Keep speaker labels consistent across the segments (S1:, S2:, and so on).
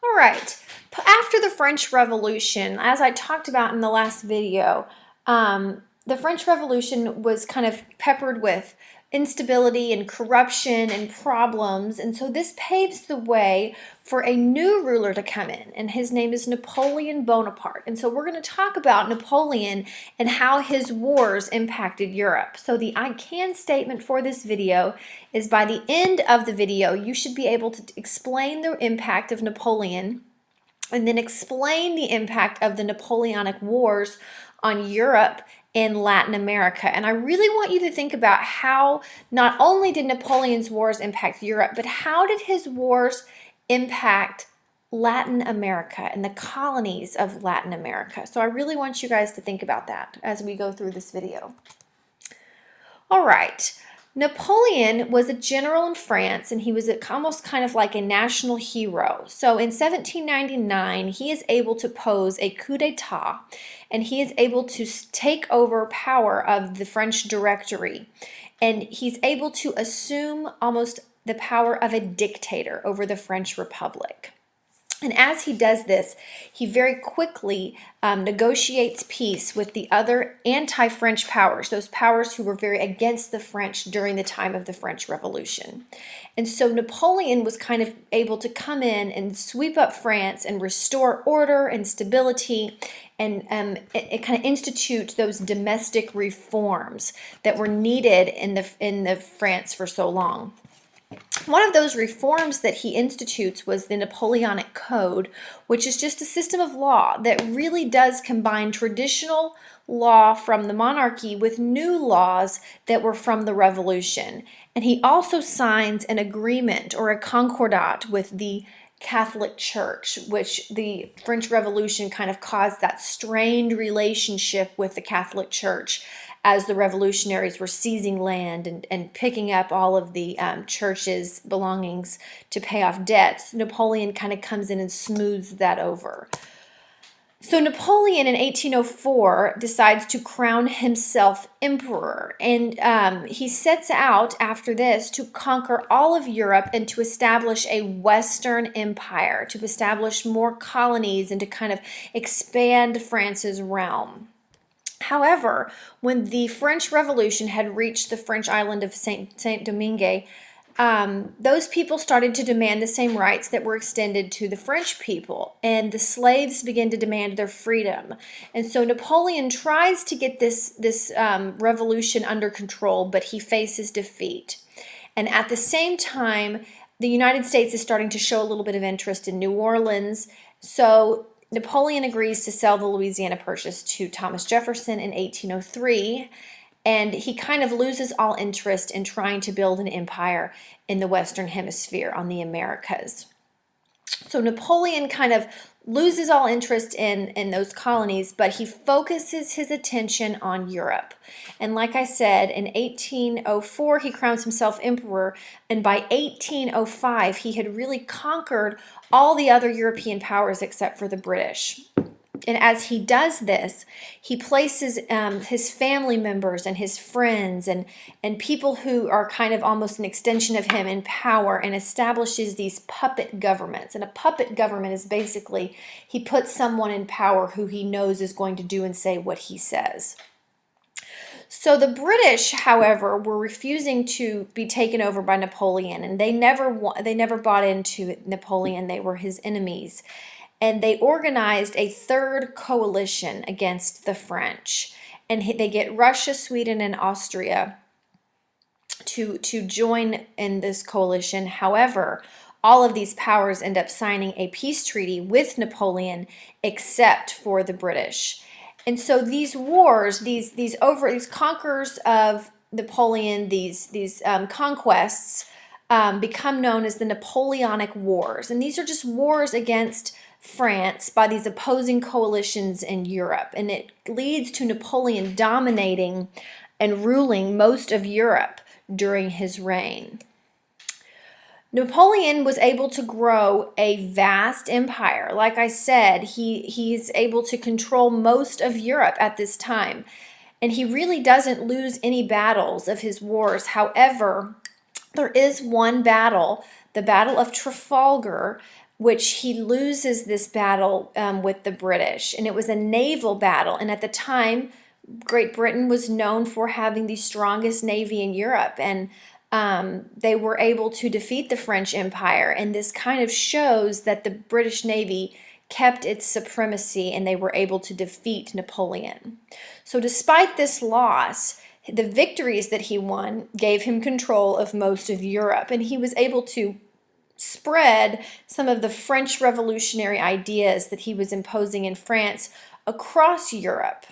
S1: All right. After the French Revolution, as I talked about in the last video, the French Revolution was kind of peppered with instability and corruption and problems. And so this paves the way for a new ruler to come in, and his name is Napoleon Bonaparte. And so we're going to talk about Napoleon and how his wars impacted Europe. So the I can statement for this video is by the end of the video, you should be able to explain the impact of Napoleon and then explain the impact of the Napoleonic Wars on Europe and Latin America. And I really want you to think about how not only did Napoleon's wars impact Europe, but how did his wars impact Latin America and the colonies of Latin America. So I really want you guys to think about that as we go through this video. All right. Napoleon was a general in France, and he was almost kind of like a national hero. So in 1799, he is able to pose a coup d'etat, and he is able to take over power of the French Directory, and he's able to assume almost the power of a dictator over the French Republic. And as he does this, he very quickly negotiates peace with the other anti-French powers, those powers who were very against the French during the time of the French Revolution. And so Napoleon was kind of able to come in and sweep up France and restore order and stability and it kind of institute those domestic reforms that were needed in the France for so long. One of those reforms that he institutes was the Napoleonic Code, which is just a system of law that really does combine traditional law from the monarchy with new laws that were from the Revolution. And he also signs an agreement or a concordat with the Catholic Church, which the French Revolution kind of caused that strained relationship with the Catholic Church as the revolutionaries were seizing land and picking up all of the church's belongings to pay off debts. Napoleon kind of comes in and smooths that over. So Napoleon in 1804 decides to crown himself emperor, and he sets out after this to conquer all of Europe and to establish a Western empire, to establish more colonies and to kind of expand France's realm. However, when the French Revolution had reached the French island of Saint-Domingue, those people started to demand the same rights that were extended to the French people, and the slaves began to demand their freedom. And so Napoleon tries to get this revolution under control, but he faces defeat. And at the same time, the United States is starting to show a little bit of interest in New Orleans. So Napoleon agrees to sell the Louisiana Purchase to Thomas Jefferson in 1803, and he kind of loses all interest in trying to build an empire in the Western Hemisphere on the Americas. So Napoleon kind of loses all interest in those colonies, but he focuses his attention on Europe. And like I said, in 1804, he crowns himself emperor, and by 1805, he had really conquered all the other European powers except for the British. And as he does this, he places his family members and his friends and people who are kind of almost an extension of him in power, and establishes these puppet governments. And a puppet government is basically he puts someone in power who he knows is going to do and say what he says. So the British, however, were refusing to be taken over by Napoleon, and they never bought into Napoleon. They were his enemies. And they organized a third coalition against the French. And they get Russia, Sweden, and Austria to join in this coalition. However, all of these powers end up signing a peace treaty with Napoleon, except for the British. And so these wars, these conquerors of Napoleon, these conquests, become known as the Napoleonic Wars. And these are just wars against France by these opposing coalitions in Europe, and it leads to Napoleon dominating and ruling most of Europe during his reign. Napoleon was able to grow a vast empire. Like I said, he's able to control most of Europe at this time, and he really doesn't lose any battles of his wars. However, there is one battle the Battle of Trafalgar, which he loses this battle with the British. And it was a naval battle. And at the time, Great Britain was known for having the strongest navy in Europe. And they were able to defeat the French Empire. And this kind of shows that the British Navy kept its supremacy and they were able to defeat Napoleon. So despite this loss, the victories that he won gave him control of most of Europe, and he was able to spread some of the French revolutionary ideas that he was imposing in France across Europe.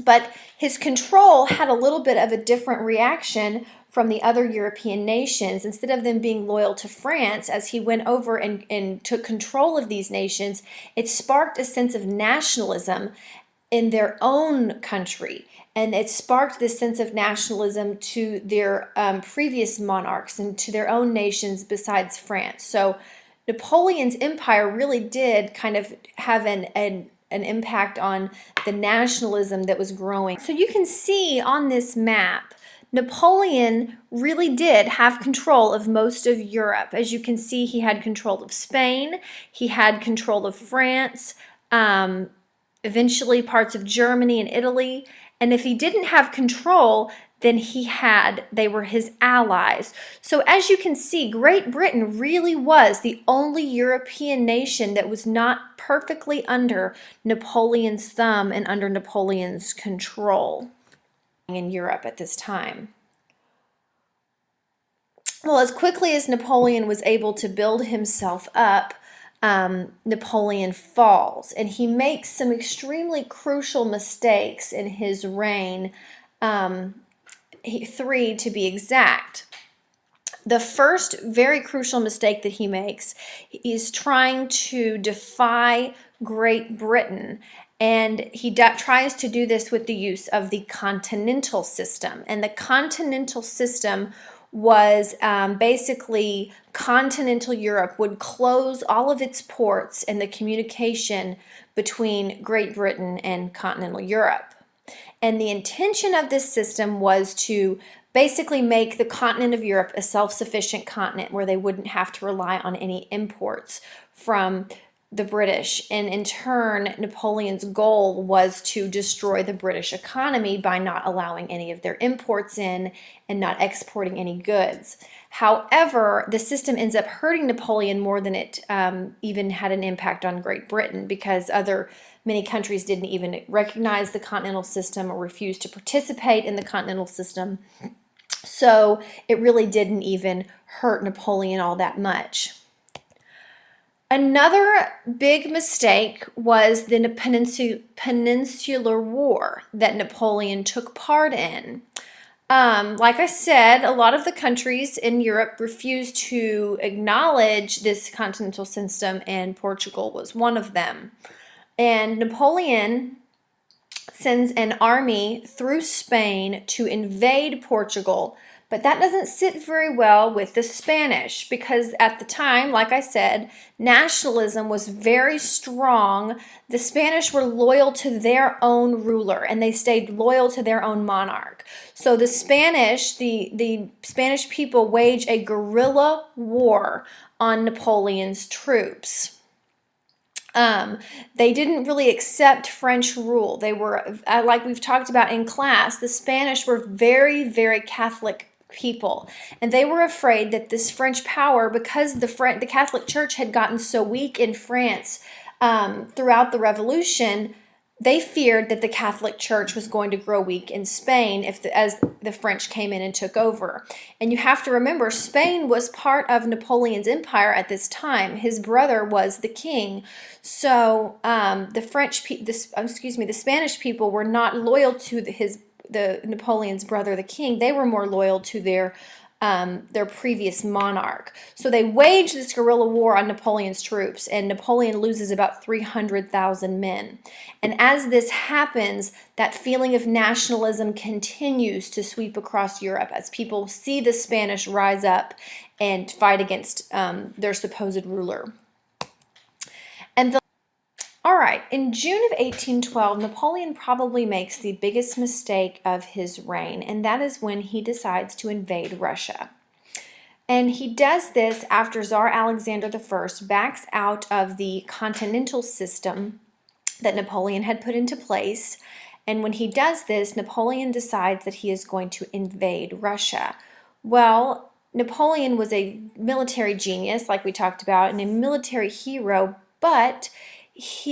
S1: But his control had a little bit of a different reaction from the other European nations. Instead of them being loyal to France, as he went over and took control of these nations, it sparked a sense of nationalism in their own country. And it sparked this sense of nationalism to their previous monarchs and to their own nations besides France. So Napoleon's empire really did kind of have an impact on the nationalism that was growing. So you can see on this map, Napoleon really did have control of most of Europe. As you can see, he had control of Spain, he had control of France, eventually parts of Germany and Italy. And if he didn't have control, then they were his allies. So as you can see, Great Britain really was the only European nation that was not perfectly under Napoleon's thumb and under Napoleon's control in Europe at this time. Well, as quickly as Napoleon was able to build himself up, Napoleon falls, and he makes some extremely crucial mistakes in his reign, 3 to be exact. The first very crucial mistake that he makes is trying to defy Great Britain. And he tries to do this with the use of the continental system. And the continental system was basically continental Europe would close all of its ports and the communication between Great Britain and continental Europe. And the intention of this system was to basically make the continent of Europe a self-sufficient continent where they wouldn't have to rely on any imports from the British. And in turn, Napoleon's goal was to destroy the British economy by not allowing any of their imports in and not exporting any goods. However, the system ends up hurting Napoleon more than it even had an impact on Great Britain, because many countries didn't even recognize the continental system or refused to participate in the continental system. So it really didn't even hurt Napoleon all that much. Another big mistake was the Peninsular War that Napoleon took part in. Like I said, a lot of the countries in Europe refused to acknowledge this continental system, and Portugal was one of them. And Napoleon sends an army through Spain to invade Portugal, but that doesn't sit very well with the Spanish, because at the time, like I said, nationalism was very strong. The Spanish were loyal to their own ruler, and they stayed loyal to their own monarch. So the Spanish people wage a guerrilla war on Napoleon's troops. They didn't really accept French rule. They were, like we've talked about in class, the Spanish were very, very Catholic people, and they were afraid that this French power, because the Catholic Church had gotten so weak in France throughout the Revolution, they feared that the Catholic Church was going to grow weak in Spain as the French came in and took over. And you have to remember, Spain was part of Napoleon's empire at this time. His brother was the king. So the Spanish people were not loyal to Napoleon's brother, the king. They were more loyal to their previous monarch. So they waged this guerrilla war on Napoleon's troops, and Napoleon loses about 300,000 men. And as this happens, that feeling of nationalism continues to sweep across Europe as people see the Spanish rise up and fight against their supposed ruler. All right, in June of 1812, Napoleon probably makes the biggest mistake of his reign, and that is when he decides to invade Russia. And he does this after Tsar Alexander I backs out of the continental system that Napoleon had put into place. And when he does this, Napoleon decides that he is going to invade Russia. Well, Napoleon was a military genius, like we talked about, and a military hero, but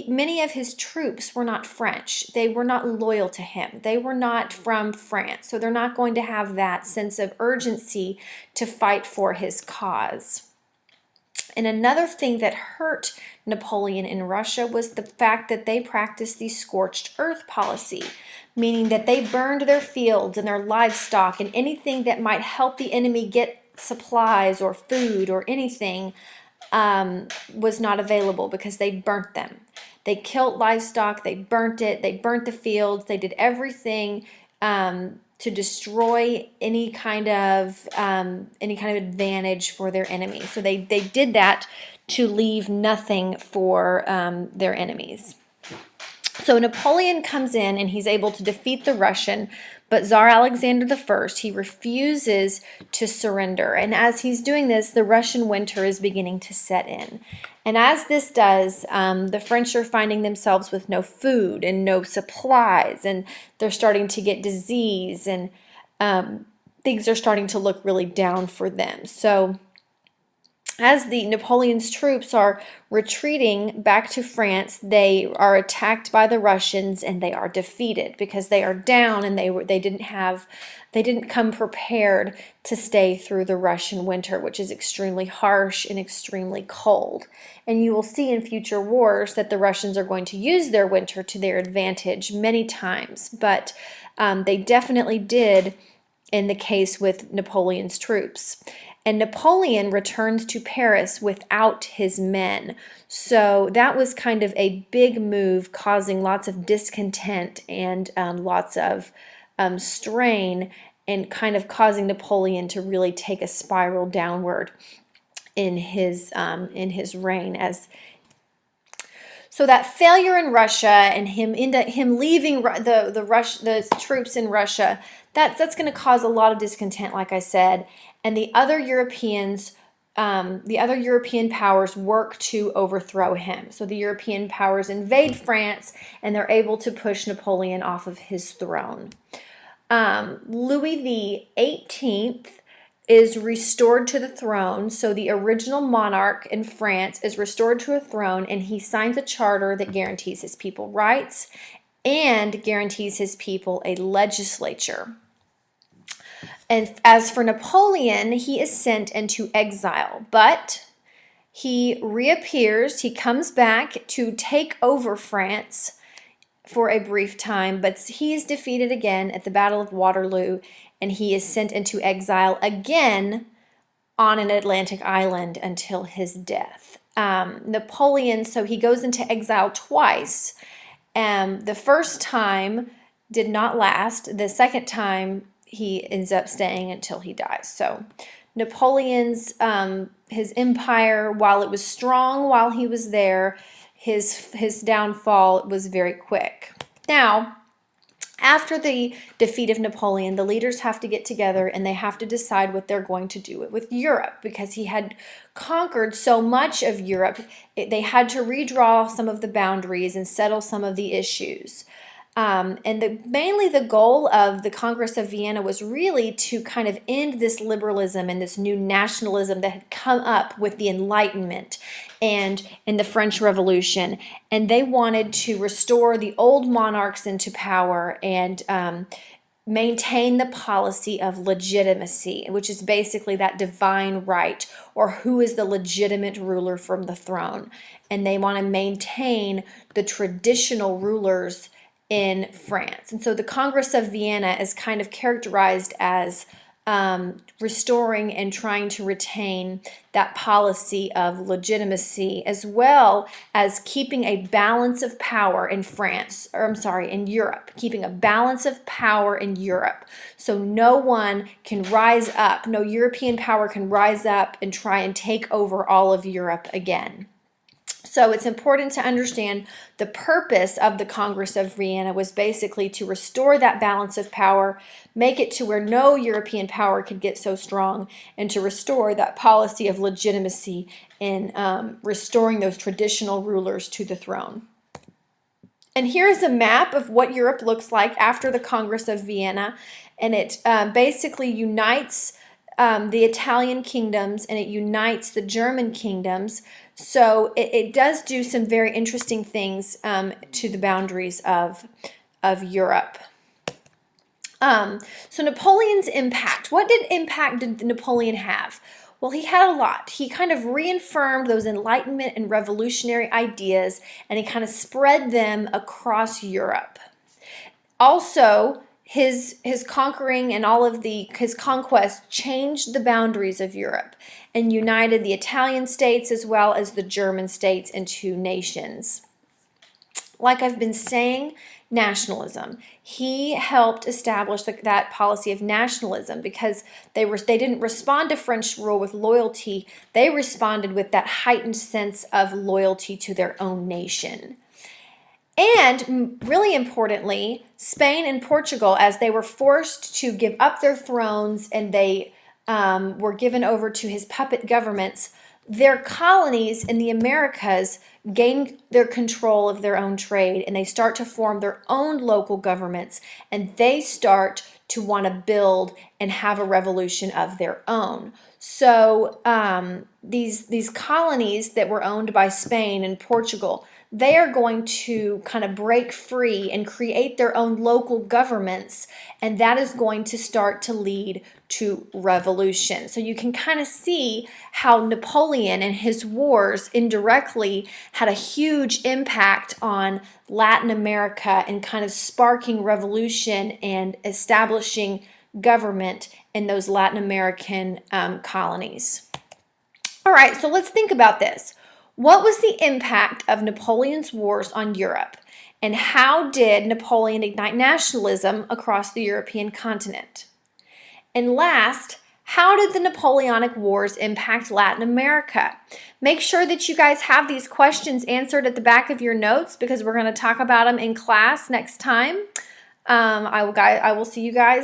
S1: many of his troops were not French. They were not loyal to him. They were not from France, so they're not going to have that sense of urgency to fight for his cause. And another thing that hurt Napoleon in Russia was the fact that they practiced the scorched earth policy, meaning that they burned their fields and their livestock and anything that might help the enemy get supplies or food or anything was not available because they burnt them. They killed livestock, they burnt it, they burnt the fields, they did everything to destroy any kind of advantage for their enemy. So they did that to leave nothing for their enemies. So Napoleon comes in and he's able to defeat the Russian, but Tsar Alexander I, he refuses to surrender. And as he's doing this, the Russian winter is beginning to set in. And as this does, the French are finding themselves with no food and no supplies, and they're starting to get disease, and things are starting to look really down for them. So as the Napoleon's troops are retreating back to France, they are attacked by the Russians and they are defeated because they are down and they didn't come prepared to stay through the Russian winter, which is extremely harsh and extremely cold. And you will see in future wars that the Russians are going to use their winter to their advantage many times, but they definitely did in the case with Napoleon's troops. And Napoleon returns to Paris without his men. So that was kind of a big move, causing lots of discontent and lots of strain, and kind of causing Napoleon to really take a spiral downward in his reign. So that failure in Russia and him leaving the troops in Russia, that's going to cause a lot of discontent, like I said. And the other European powers work to overthrow him. So the European powers invade France, and they're able to push Napoleon off of his throne. Louis XVIII is restored to the throne. So the original monarch in France is restored to a throne, and he signs a charter that guarantees his people rights and guarantees his people a legislature. And as for Napoleon, he is sent into exile, but he reappears, he comes back to take over France for a brief time, but he is defeated again at the Battle of Waterloo, and he is sent into exile again on an Atlantic island until his death. Napoleon, so he goes into exile twice. The first time did not last. The second time, he ends up staying until he dies. So Napoleon's his empire, while it was strong while he was there, his downfall was very quick. Now, after the defeat of Napoleon, the leaders have to get together and they have to decide what they're going to do with Europe, because he had conquered so much of Europe. They had to redraw some of the boundaries and settle some of the issues. Mainly the goal of the Congress of Vienna was really to kind of end this liberalism and this new nationalism that had come up with the Enlightenment and in the French Revolution. And they wanted to restore the old monarchs into power and maintain the policy of legitimacy, which is basically that divine right, or who is the legitimate ruler from the throne. And they want to maintain the traditional rulers in France. And so the Congress of Vienna is kind of characterized as restoring and trying to retain that policy of legitimacy, as well as keeping a balance of power in in Europe, keeping a balance of power in Europe. So no one can rise up, no European power can rise up and try and take over all of Europe again. So it's important to understand the purpose of the Congress of Vienna was basically to restore that balance of power, make it to where no European power could get so strong, and to restore that policy of legitimacy in restoring those traditional rulers to the throne. And here's a map of what Europe looks like after the Congress of Vienna, and it basically unites the Italian kingdoms and it unites the German kingdoms. So it does do some very interesting things to the boundaries of Europe. So Napoleon's impact. What impact did Napoleon have? Well, he had a lot. He kind of reaffirmed those Enlightenment and revolutionary ideas, and he kind of spread them across Europe. Also, his conquering and all of his conquests changed the boundaries of Europe and united the Italian states as well as the German states into nations. Like I've been saying, nationalism. He helped establish that policy of nationalism because they didn't respond to French rule with loyalty. They responded with that heightened sense of loyalty to their own nation. And really importantly, Spain and Portugal, as they were forced to give up their thrones and they were given over to his puppet governments, their colonies in the Americas gain their control of their own trade, and they start to form their own local governments, and they start to want to build and have a revolution of their own. So these colonies that were owned by Spain and Portugal, they are going to kind of break free and create their own local governments, and that is going to start to lead to revolution. So you can kind of see how Napoleon and his wars indirectly had a huge impact on Latin America and kind of sparking revolution and establishing government in those Latin American colonies. All right, so let's think about this. What was the impact of Napoleon's wars on Europe? And how did Napoleon ignite nationalism across the European continent? And last, how did the Napoleonic Wars impact Latin America? Make sure that you guys have these questions answered at the back of your notes because we're going to talk about them in class next time. I will see you guys